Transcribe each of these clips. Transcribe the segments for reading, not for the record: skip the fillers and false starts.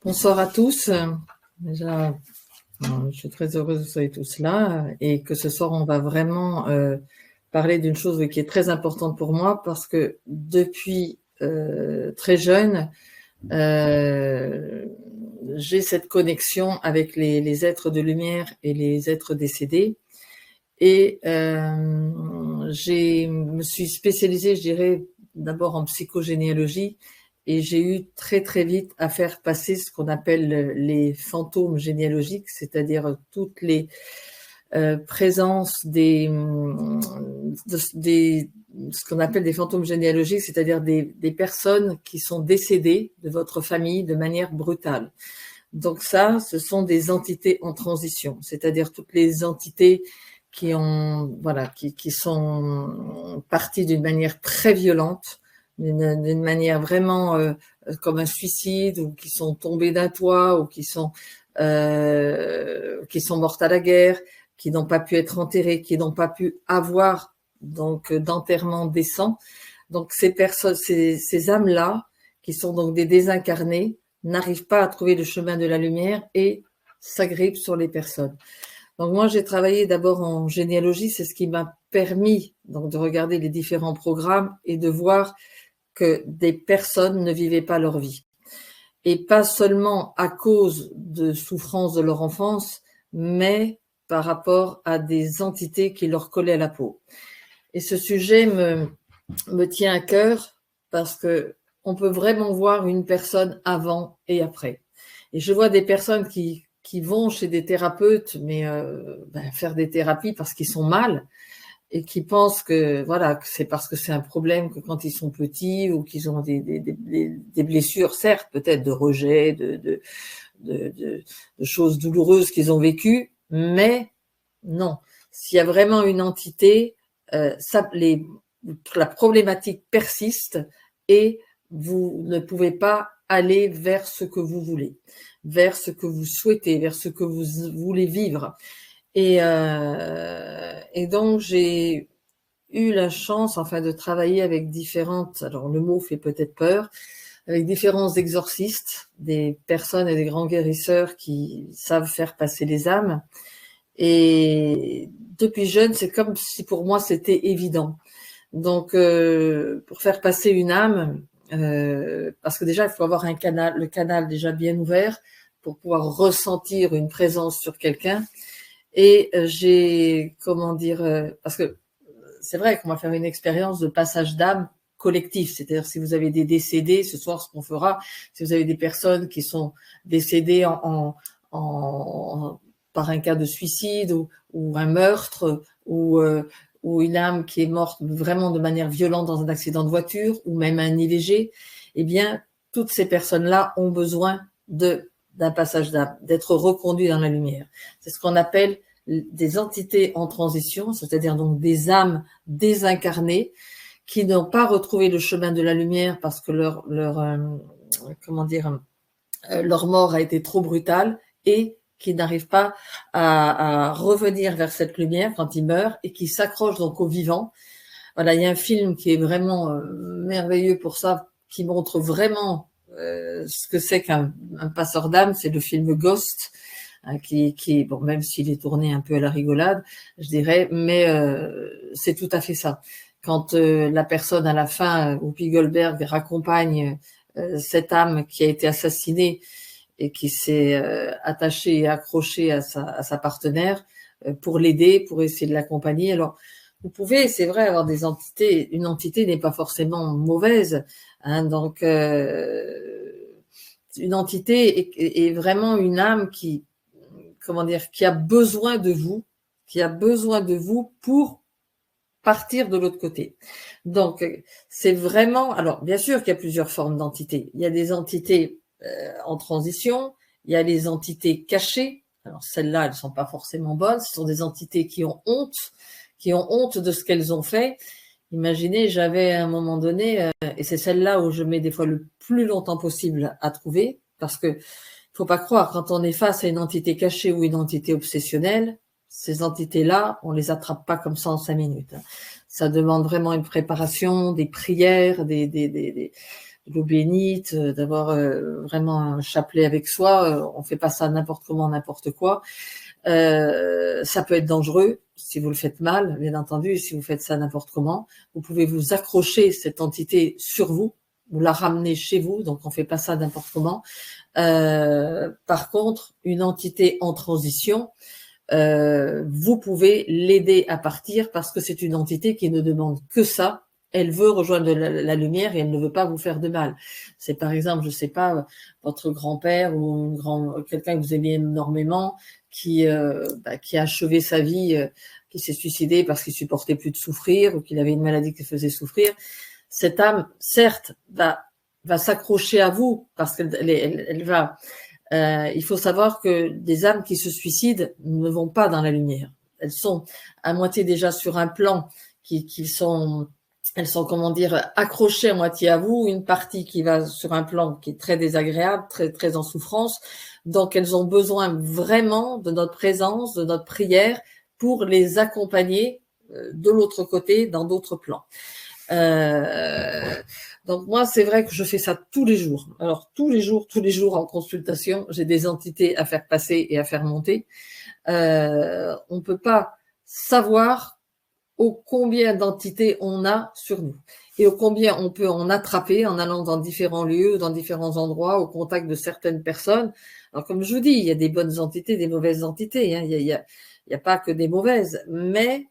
Bonsoir à tous. Déjà, je suis très heureuse que vous soyez tous là et que ce soir, on va vraiment parler d'une chose qui est très importante pour moi parce que depuis très jeune, j'ai cette connexion avec les êtres de lumière et les êtres décédés. Et me suis spécialisée, je dirais, d'abord en psychogénéalogie, et j'ai eu très très vite à faire passer ce qu'on appelle les fantômes généalogiques, c'est-à-dire toutes les présences ce qu'on appelle des fantômes généalogiques, c'est-à-dire des personnes qui sont décédées de votre famille de manière brutale. Donc ça, ce sont des entités en transition, c'est-à-dire toutes les entités qui sont parties d'une manière très violente, d'une manière vraiment comme un suicide, ou qui sont tombées d'un toit, ou qui sont mortes à la guerre, qui n'ont pas pu être enterrées, qui n'ont pas pu avoir donc d'enterrement décent. Donc ces âmes-là, qui sont donc des désincarnés, n'arrivent pas à trouver le chemin de la lumière et s'agrippent sur les personnes. Donc moi, j'ai travaillé d'abord en généalogie, c'est ce qui m'a permis donc de regarder les différents programmes et de voir que des personnes ne vivaient pas leur vie. Et pas seulement à cause de souffrances de leur enfance, mais par rapport à des entités qui leur collaient à la peau. Et ce sujet me tient à cœur parce que on peut vraiment voir une personne avant et après. Et je vois des personnes qui vont chez des thérapeutes, mais faire des thérapies parce qu'ils sont mal et qui pensent que voilà que c'est parce que c'est un problème que quand ils sont petits ou qu'ils ont des blessures, certes peut-être de rejet, de choses douloureuses qu'ils ont vécues, mais non. S'il y a vraiment une entité, la problématique persiste et vous ne pouvez pas aller vers ce que vous voulez, vers ce que vous souhaitez, vers ce que vous voulez vivre. Et donc, j'ai eu la chance, de travailler avec différentes, alors le mot fait peut-être peur, avec différents exorcistes, des personnes et des grands guérisseurs qui savent faire passer les âmes. Et depuis jeune, c'est comme si pour moi c'était évident. Donc, pour faire passer une âme, parce que déjà il faut avoir le canal déjà bien ouvert pour pouvoir ressentir une présence sur quelqu'un. Et parce que c'est vrai qu'on va faire une expérience de passage d'âme collectif, c'est-à-dire si vous avez des décédés, ce soir ce qu'on fera, si vous avez des personnes qui sont décédées par un cas de suicide ou un meurtre ou une âme qui est morte vraiment de manière violente dans un accident de voiture ou même un IVG, eh bien toutes ces personnes-là ont besoin d'un passage d'âme, d'être reconduits dans la lumière. C'est ce qu'on appelle des entités en transition, c'est-à-dire donc des âmes désincarnées qui n'ont pas retrouvé le chemin de la lumière parce que leur mort a été trop brutale et qui n'arrivent pas à revenir vers cette lumière quand ils meurent et qui s'accrochent donc au vivant. Voilà, il y a un film qui est vraiment merveilleux pour ça, qui montre vraiment ce que c'est qu'un passeur d'âme, c'est le film Ghost, bon, même s'il est tourné un peu à la rigolade, je dirais, mais c'est tout à fait ça. Quand la personne à la fin, Whoopi Goldberg, raccompagne cette âme qui a été assassinée et qui s'est attachée et accrochée à sa partenaire pour l'aider, pour essayer de l'accompagner. Alors, vous pouvez, c'est vrai, avoir des entités. Une entité n'est pas forcément mauvaise, hein, donc une entité est vraiment une âme qui a besoin de vous, pour partir de l'autre côté. Donc, c'est vraiment, alors bien sûr qu'il y a plusieurs formes d'entités. Il y a des entités en transition, il y a les entités cachées. Alors celles-là, elles sont pas forcément bonnes. Ce sont des entités qui ont honte de ce qu'elles ont fait. Imaginez, j'avais à un moment donné, et c'est celle-là où je mets des fois le plus longtemps possible à trouver, parce que faut pas croire, quand on est face à une entité cachée ou une entité obsessionnelle, ces entités-là, on les attrape pas comme ça en 5 minutes. Ça demande vraiment une préparation, des prières, l'eau bénite, d'avoir vraiment un chapelet avec soi. On fait pas ça n'importe comment, n'importe quoi. Ça peut être dangereux si vous le faites mal, bien entendu, et si vous faites ça n'importe comment. Vous pouvez vous accrocher cette entité sur vous, vous la ramener chez vous, donc on fait pas ça n'importe comment. Par contre, une entité en transition, vous pouvez l'aider à partir parce que c'est une entité qui ne demande que ça. Elle veut rejoindre la lumière et elle ne veut pas vous faire de mal. C'est par exemple, je sais pas, votre grand-père ou quelqu'un que vous aimez énormément qui a achevé sa vie, qui s'est suicidé parce qu'il supportait plus de souffrir ou qu'il avait une maladie qui le faisait souffrir. Cette âme, certes, va s'accrocher à vous parce qu'elle va. Il faut savoir que des âmes qui se suicident ne vont pas dans la lumière. Elles sont à moitié déjà sur un plan elles sont, comment dire, accrochées à moitié à vous, une partie qui va sur un plan qui est très désagréable, très, très en souffrance. Donc, elles ont besoin vraiment de notre présence, de notre prière pour les accompagner de l'autre côté, dans d'autres plans. Donc moi, c'est vrai que je fais ça tous les jours. Alors tous les jours en consultation, j'ai des entités à faire passer et à faire monter. On peut pas savoir au combien d'entités on a sur nous et au combien on peut en attraper en allant dans différents lieux, dans différents endroits, au contact de certaines personnes. Alors comme je vous dis, il y a des bonnes entités, des mauvaises entités. Hein. Il y a pas que des mauvaises, mais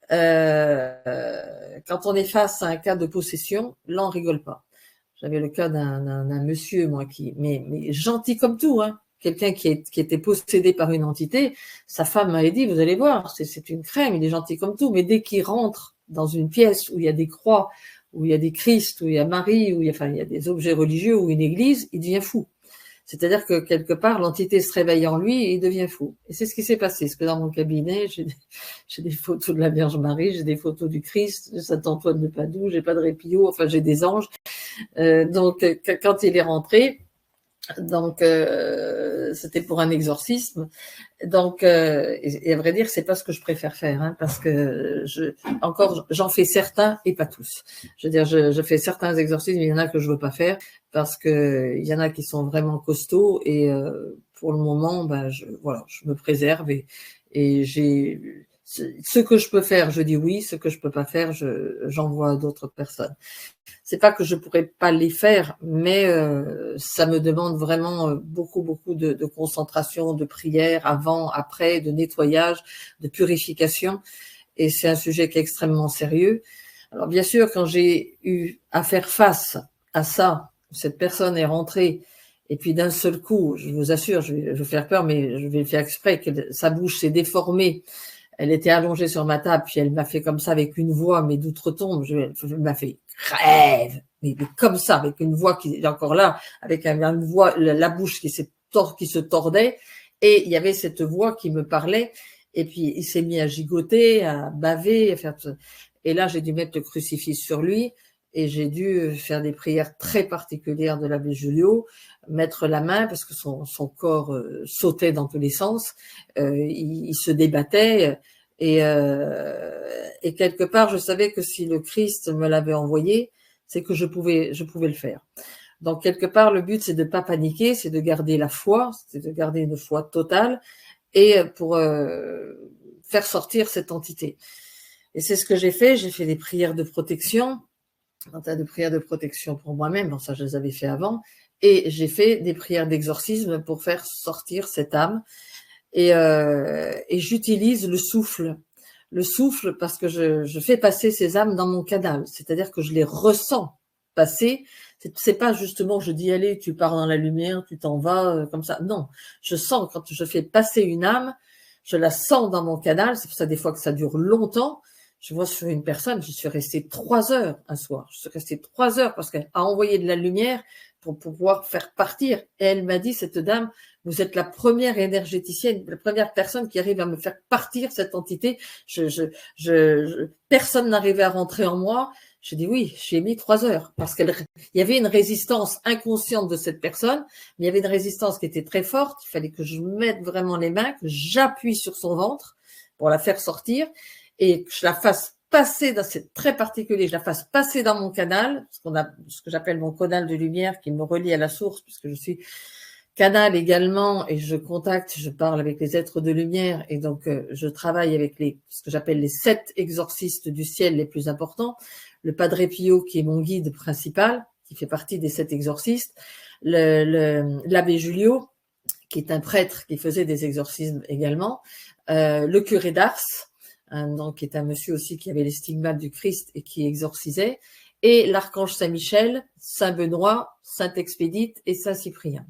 quand on est face à un cas de possession, là on rigole pas. J'avais le cas d'un monsieur, moi, mais gentil comme tout, hein. Quelqu'un qui était possédé par une entité, sa femme m'avait dit, vous allez voir, c'est une crème, il est gentil comme tout, mais dès qu'il rentre dans une pièce où il y a des croix, où il y a des Christ, où il y a Marie, il y a des objets religieux ou une église, il devient fou. C'est-à-dire que quelque part, l'entité se réveille en lui et il devient fou. Et c'est ce qui s'est passé. Parce que dans mon cabinet, j'ai des photos de la Vierge Marie, j'ai des photos du Christ, de Saint Antoine de Padoue, j'ai pas de Répillot, enfin j'ai des anges. Donc quand il est rentré, donc c'était pour un exorcisme. Donc et à vrai dire, c'est pas ce que je préfère faire, hein, parce que j'en fais certains et pas tous. Je veux dire, je fais certains exorcismes, il y en a que je veux pas faire parce que il y en a qui sont vraiment costauds et pour le moment, je me préserve et j'ai ce que je peux faire, je dis oui, ce que je peux pas faire, j'envoie à d'autres personnes. C'est pas que je pourrais pas les faire, mais ça me demande vraiment beaucoup de concentration, de prière avant, après, de nettoyage, de purification. Et c'est un sujet qui est extrêmement sérieux. Alors bien sûr, quand j'ai eu à faire face à ça, cette personne est rentrée et puis d'un seul coup, je vous assure, je vais faire peur, mais je vais le faire exprès, que sa bouche s'est déformée. Elle était allongée sur ma table, puis elle m'a fait comme ça avec une voix, mais d'outre-tombe. Elle m'a fait crève, mais comme ça, avec une voix qui est encore là, avec une voix, la bouche qui se tordait, et il y avait cette voix qui me parlait, et puis il s'est mis à gigoter, à baver, à faire tout ça. Et là, j'ai dû mettre le crucifix sur lui, et j'ai dû faire des prières très particulières de l'abbé Julio, mettre la main parce que son corps sautait dans tous les sens, il se débattait et quelque part je savais que si le Christ me l'avait envoyé, c'est que je pouvais le faire. Donc quelque part le but c'est de pas paniquer, c'est de garder la foi, c'est de garder une foi totale et pour faire sortir cette entité. Et c'est ce que j'ai fait des prières de protection. Un tas de prières de protection pour moi-même, bon ça je les avais fait avant, et j'ai fait des prières d'exorcisme pour faire sortir cette âme, et j'utilise le souffle parce que je fais passer ces âmes dans mon canal, c'est-à-dire que je les ressens passer, c'est pas justement je dis allez tu pars dans la lumière, tu t'en vas comme ça, non, je sens quand je fais passer une âme, je la sens dans mon canal, c'est pour ça des fois que ça dure longtemps. Je vois sur une personne, je suis restée 3 heures un soir. Je suis restée 3 heures parce qu'elle a envoyé de la lumière pour pouvoir faire partir. Et elle m'a dit, cette dame, vous êtes la première énergéticienne, la première personne qui arrive à me faire partir cette entité. Personne n'arrivait à rentrer en moi. J'ai dit oui, j'ai mis 3 heures parce qu'il y avait une résistance inconsciente de cette personne, mais il y avait une résistance qui était très forte. Il fallait que je mette vraiment les mains, que j'appuie sur son ventre pour la faire sortir et que je la fasse passer, c'est très particulier, je la fasse passer dans mon canal, ce que j'appelle mon canal de lumière qui me relie à la source, puisque je suis canal également et je parle avec les êtres de lumière et donc je travaille avec ce que j'appelle les 7 exorcistes du ciel les plus importants, le Padre Pio qui est mon guide principal, qui fait partie des 7 exorcistes, l'abbé Julio qui est un prêtre qui faisait des exorcismes également, le curé d'Ars, donc qui est un monsieur aussi qui avait les stigmates du Christ et qui exorcisait, et l'archange Saint-Michel, Saint-Benoît, Saint-Expédite et Saint-Cyprien.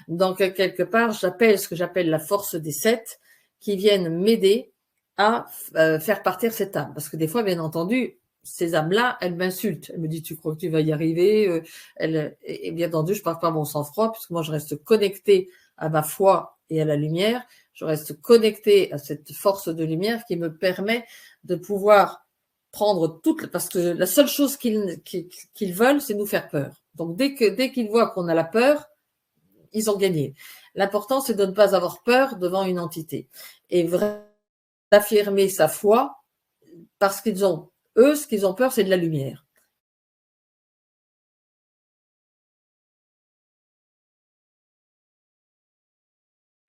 Donc, quelque part, j'appelle ce que j'appelle la force des 7 qui viennent m'aider à faire partir cette âme. Parce que des fois, bien entendu, ces âmes-là, elles m'insultent. Elles me disent, tu crois que tu vas y arriver? Et bien entendu, je ne parle pas mon sang-froid, puisque moi, je reste connectée à ma foi et à la lumière. Je reste connectée à cette force de lumière qui me permet de pouvoir prendre parce que la seule chose qu'ils veulent, c'est nous faire peur. Donc, dès qu'ils voient qu'on a la peur, ils ont gagné. L'important, c'est de ne pas avoir peur devant une entité et vraiment d'affirmer sa foi parce ce qu'ils ont peur, c'est de la lumière.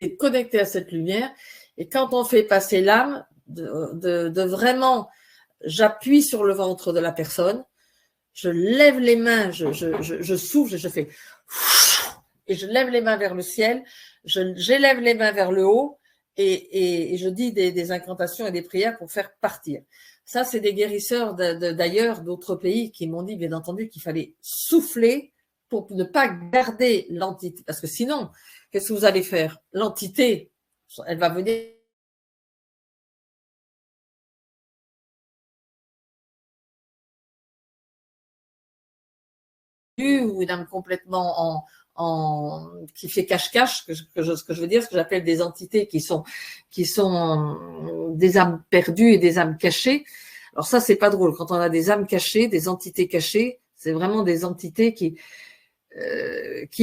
Et connecté à cette lumière. Et quand on fait passer l'âme, de vraiment, j'appuie sur le ventre de la personne, je lève les mains, je souffle, je fais et je lève les mains vers le ciel, j'élève les mains vers le haut et je dis des incantations et des prières pour faire partir. Ça, c'est des guérisseurs d'ailleurs, d'autres pays qui m'ont dit, bien entendu, qu'il fallait souffler pour ne pas garder l'entité. Parce que sinon, qu'est-ce que vous allez faire? L'entité, elle va venir ou une âme complètement qui fait cache-cache, ce que je veux dire, ce que j'appelle des entités qui sont des âmes perdues et des âmes cachées. Alors ça, c'est pas drôle. Quand on a des âmes cachées, des entités cachées, c'est vraiment des entités qui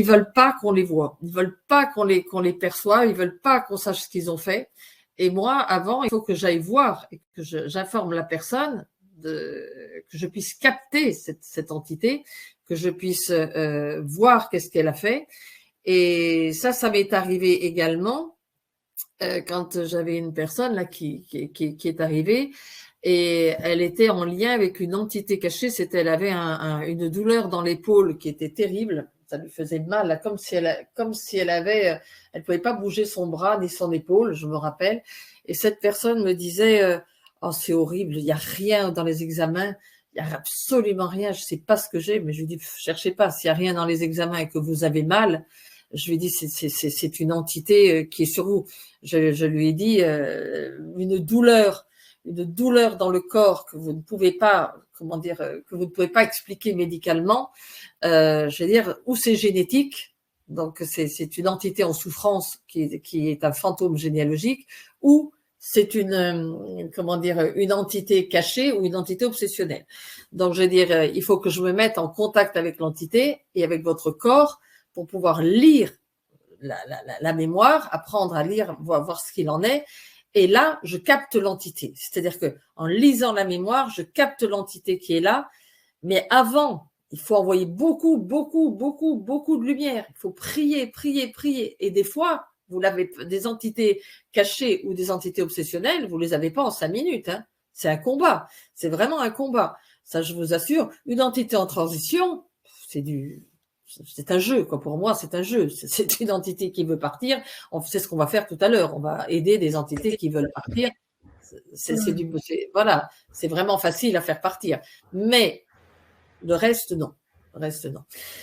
veulent pas qu'on les voit. Ils veulent pas qu'on les perçoive. Ils veulent pas qu'on sache ce qu'ils ont fait. Et moi, avant, il faut que j'aille voir et que j'informe la personne que je puisse capter cette entité, que je puisse voir qu'est-ce qu'elle a fait. Et ça m'est arrivé également quand j'avais une personne là qui est arrivée et elle était en lien avec une entité cachée. Elle avait une douleur dans l'épaule qui était terrible. Ça lui faisait mal, là, comme si elle pouvait pas bouger son bras ni son épaule, je me rappelle. Et cette personne me disait, oh, c'est horrible, il n'y a rien dans les examens, il n'y a absolument rien, je sais pas ce que j'ai, mais je lui dis, cherchez pas, s'il n'y a rien dans les examens et que vous avez mal, je lui dis, c'est une entité qui est sur vous. Je lui ai dit, une douleur dans le corps que vous ne pouvez pas, que vous ne pouvez pas expliquer médicalement, je veux dire, ou c'est génétique, donc c'est une entité en souffrance qui est un fantôme généalogique, ou c'est une entité cachée ou une entité obsessionnelle. Donc, je veux dire, il faut que je me mette en contact avec l'entité et avec votre corps pour pouvoir lire la mémoire, apprendre à lire, voir ce qu'il en est. Et là, je capte l'entité. C'est-à-dire que en lisant la mémoire, je capte l'entité qui est là. Mais avant, il faut envoyer beaucoup de lumière. Il faut prier. Et des fois, vous l'avez des entités cachées ou des entités obsessionnelles, vous les avez pas en 5 minutes. Hein. C'est un combat. C'est vraiment un combat. Ça, je vous assure. Une entité en transition, c'est un jeu, quoi. Pour moi, c'est un jeu. C'est une entité qui veut partir. C'est ce qu'on va faire tout à l'heure. On va aider des entités qui veulent partir. Voilà. C'est vraiment facile à faire partir. Mais le reste, non. Le reste, non.